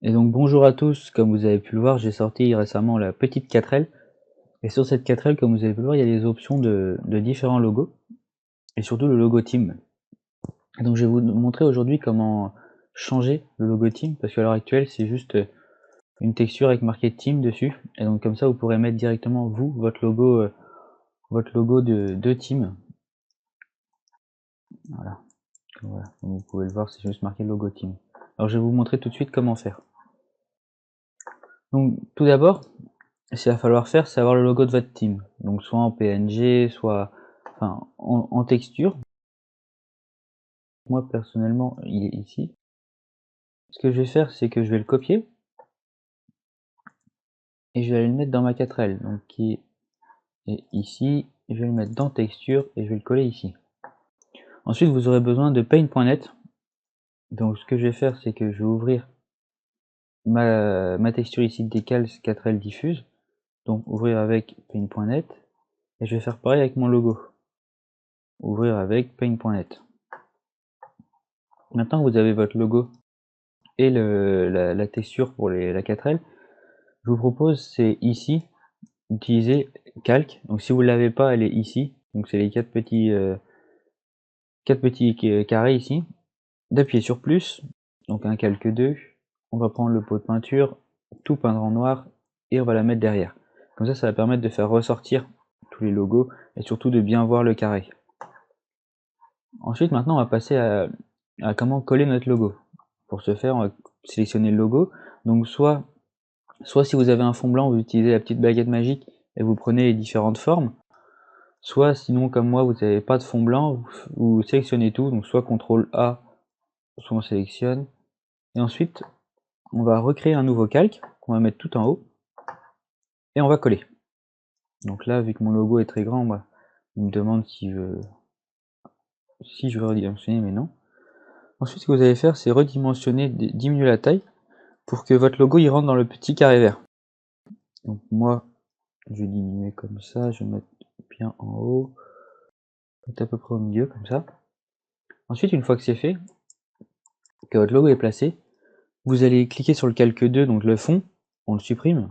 Et donc bonjour à tous, comme vous avez pu le voir, j'ai sorti récemment la petite 4L. Et sur cette 4L, comme vous avez pu le voir, il y a des options de différents logos, et surtout le logo team. Et donc je vais vous montrer aujourd'hui comment changer le logo team, parce qu'à l'heure actuelle c'est juste une texture avec marqué team dessus. Et donc comme ça vous pourrez mettre directement vous, votre logo de team. Voilà, voilà. Comme vous pouvez le voir, c'est juste marqué logo team. Alors je vais vous montrer tout de suite comment faire. Donc tout d'abord, ce qu'il va falloir faire, c'est avoir le logo de votre team. Donc soit en PNG, soit en texture. Moi personnellement, il est ici. Ce que je vais faire, c'est que je vais le copier et je vais aller le mettre dans ma 4L, donc qui est ici. Je vais le mettre dans texture et je vais le coller ici. Ensuite, vous aurez besoin de paint.net. Donc ce que je vais faire, c'est que je vais ouvrir ma texture ici de décale 4L diffuse. Donc ouvrir avec paint.net et je vais faire pareil avec mon logo. Ouvrir avec paint.net. Maintenant que vous avez votre logo et la texture pour la 4L, je vous propose, c'est ici, d'utiliser calque. Donc si vous ne l'avez pas, elle est ici. Donc c'est les quatre petits carrés ici. D'appuyer sur plus, donc un calque 2. On va prendre le pot de peinture, tout peindre en noir, et on va la mettre derrière. Comme ça va permettre de faire ressortir tous les logos, et surtout de bien voir le carré. Ensuite, maintenant, on va passer à comment coller notre logo. Pour ce faire, on va sélectionner le logo. Donc soit si vous avez un fond blanc, vous utilisez la petite baguette magique et vous prenez les différentes formes. Soit sinon, comme moi, vous n'avez pas de fond blanc, vous sélectionnez tout. Donc soit CTRL A, soit on sélectionne. Et ensuite, on va recréer un nouveau calque qu'on va mettre tout en haut. Et on va coller. Donc là, vu que mon logo est très grand, il me demande si je veux redimensionner, mais non. Ensuite, ce que vous allez faire, c'est redimensionner, diminuer la taille pour que votre logo il rentre dans le petit carré vert. Donc moi, je vais diminuer comme ça, je vais mettre bien en haut, mettre à peu près au milieu comme ça. Ensuite, une fois que c'est fait, que votre logo est placé, vous allez cliquer sur le calque 2, donc le fond, on le supprime.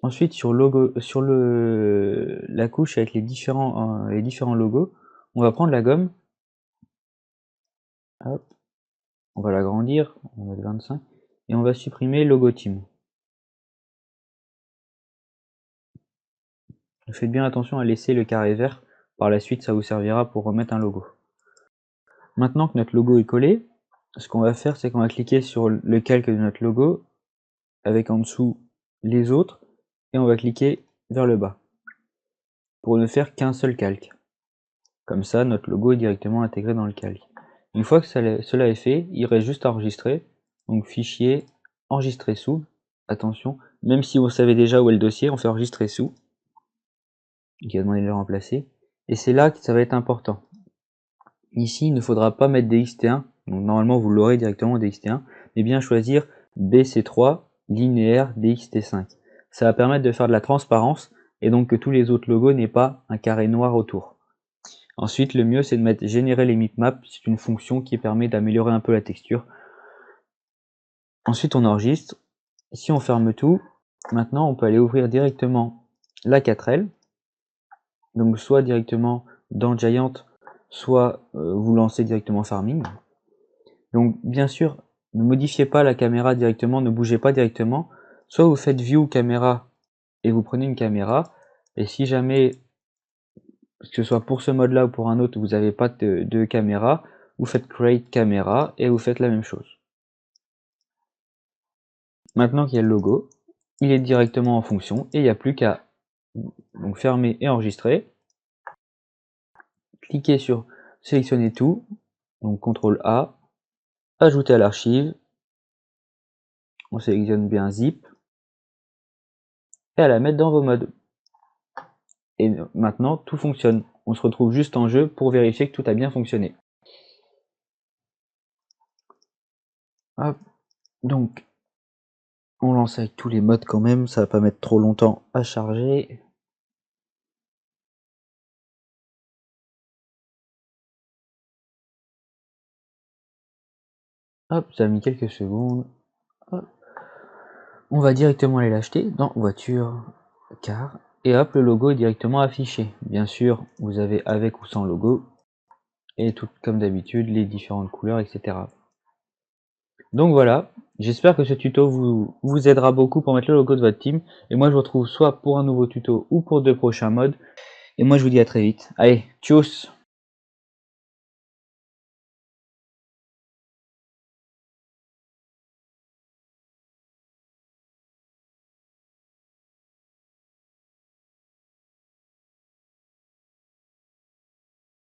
Ensuite, sur la couche avec les différents logos, on va prendre la gomme, hop, on va l'agrandir, on va mettre 25, et on va supprimer logo team. Faites bien attention à laisser le carré vert, par la suite ça vous servira pour remettre un logo. Maintenant que notre logo est collé, ce qu'on va faire, c'est qu'on va cliquer sur le calque de notre logo, avec en dessous les autres, et on va cliquer vers le bas, pour ne faire qu'un seul calque. Comme ça, notre logo est directement intégré dans le calque. Une fois que cela est fait, il reste juste à enregistrer. Donc fichier, enregistrer sous. Attention, même si vous savez déjà où est le dossier, on fait enregistrer sous. Qui a demandé de le remplacer. Et c'est là que ça va être important. Ici, il ne faudra pas mettre DXT1. Donc normalement, vous l'aurez directement DXT1. Mais bien choisir BC3 linéaire DXT5. Ça va permettre de faire de la transparence et donc que tous les autres logos n'aient pas un carré noir autour. Ensuite, le mieux, c'est de mettre générer les mipmaps. C'est une fonction qui permet d'améliorer un peu la texture. Ensuite, on enregistre. Si on ferme tout, maintenant, on peut aller ouvrir directement la 4L. Donc, soit directement dans Giant, soit vous lancez directement Farming. Donc, bien sûr, ne modifiez pas la caméra directement, ne bougez pas directement. Soit vous faites View Caméra et vous prenez une caméra. Et si jamais, que ce soit pour ce mode-là ou pour un autre, vous n'avez pas de caméra, vous faites Create Camera et vous faites la même chose. Maintenant qu'il y a le logo, il est directement en fonction et il n'y a plus qu'à fermer et enregistrer. Cliquez sur sélectionner tout, donc CTRL A, ajouter à l'archive, on sélectionne bien zip et à la mettre dans vos modes. Et maintenant tout fonctionne. On se retrouve juste en jeu pour vérifier que tout a bien fonctionné. Hop. Donc on lance avec tous les modes quand même, ça va pas mettre trop longtemps à charger. Hop, ça a mis quelques secondes. On va directement aller l'acheter dans voiture, car, et hop, le logo est directement affiché. Bien sûr, vous avez avec ou sans logo, et tout comme d'habitude, les différentes couleurs, etc. Donc voilà, j'espère que ce tuto vous aidera beaucoup pour mettre le logo de votre team. Et moi, je vous retrouve soit pour un nouveau tuto ou pour de prochains modes. Et moi, je vous dis à très vite. Allez, tchuss!